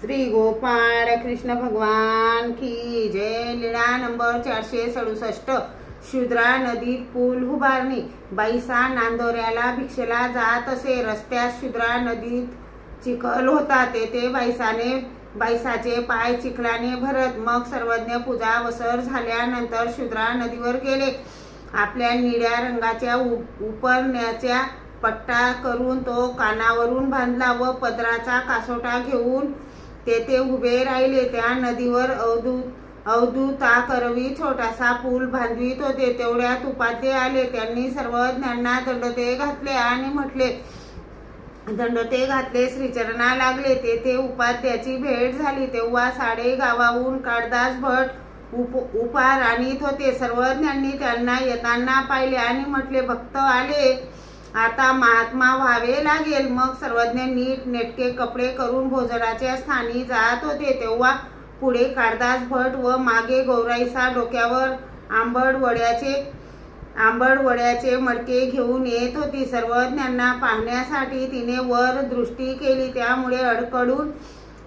श्री गोपाळ कृष्ण भगवान की जय। लीळा नंबर 467। शूद्रा नदीत पूल उभारणी। बाईसा नांदोऱ्याला भिक्षेला जात असे। रस्त्यात शूद्रा नदीत चिखल होता, तेथे बाईसाचे पाय चिखलाने भरत। मग सर्वज्ञ पूजा वसर झाल्यानंतर शूद्रा नदीवर गेले। आपल्या निळ्या रंगाच्या उपरण्याचा पट्टा करून तो कानावरून बांधला व पदराचा कासोटा घेऊन तेथे उभे राहिले। त्या नदीवर अवधूताकरवी छोटासा पूल बांधवित होते। तेवढ्यात उपाध्ये आले। त्यांनी सर्वज्ञांना दंडोते घातले आणि म्हटले, दंडोते घातले, श्रीचरणा लागले। तेथे उपाध्याची भेट झाली। तेव्हा साडे गावाहून काळदास भट उपार आणीत होते। सर्वज्ञांनी त्यांना येताना पाहिले आणि म्हटले, भक्त आले, आता महात्मा व्हावे लागेल। मग सर्वज्ञ नीट नेटके कपडे करून भोजनाच्या स्थानी जात होते। तेव्हा पुढे काळदास भट व मागे गौराईसा डोक्यावर आंबड वड्याचे मडके घेऊन येत होती। सर्वज्ञांना पाहण्यासाठी तिने वर दृष्टी केली, त्यामुळे अडकडून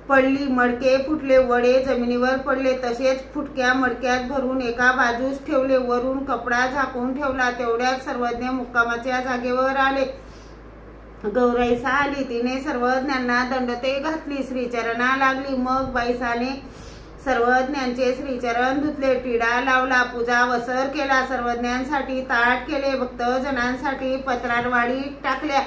पडली। मडके फुटले, वडे जमिनीवर पडले। तसेच फुटक्या मडक्यात भरून एका बाजूस ठेवले, वरून कपडा झाकून ठेवला। तेवढ्यात सर्वज्ञ मुक्कामाच्या जागेवर आले। गौराईसा आली, तिने सर्वज्ञांना दंडोते घातली, श्रीचरणा लागली। मग बाईसाने सर्वज्ञांचे श्रीचरण धुतले, टिळा लावला, पूजा वसर केला, सर्वज्ञांसाठी ताट केले, भक्तजनांसाठी पत्रारवाडी टाकल्या।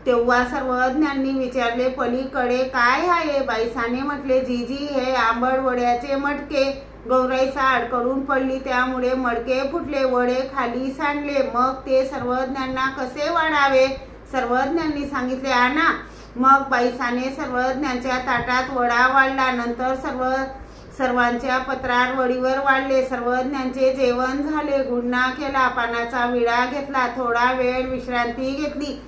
तेव्हा सर्वज्ञांनी विचारले, पलीकडे काय आहे? बाईसाने म्हटले, जीजी, हे आंबड वड्याचे मडके। गौराईसा अडकडून पडली, त्यामुळे मडके फुटले, वडे खाली सांडले। मग ते सर्वज्ञांना कसे वाढावे? सर्वज्ञांनी सांगितले, आणा। मग बाईसाने सर्वज्ञांच्या ताटात वडा वाढला, नंतर सर्वांच्या पत्रार वडीवर वाढले। सर्वज्ञांचे जेवण झाले, गुन्हा केला, पानाचा विडा घेतला, थोडा वेळ विश्रांती घेतली,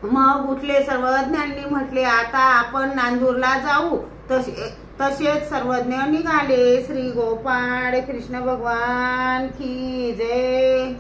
मग उठले। सर्वज्ञांनी म्हटले, आता आपण नांदूरला जाऊ। तसेच सर्वज्ञ निघाले। श्री गोपाळ कृष्ण भगवान की जय।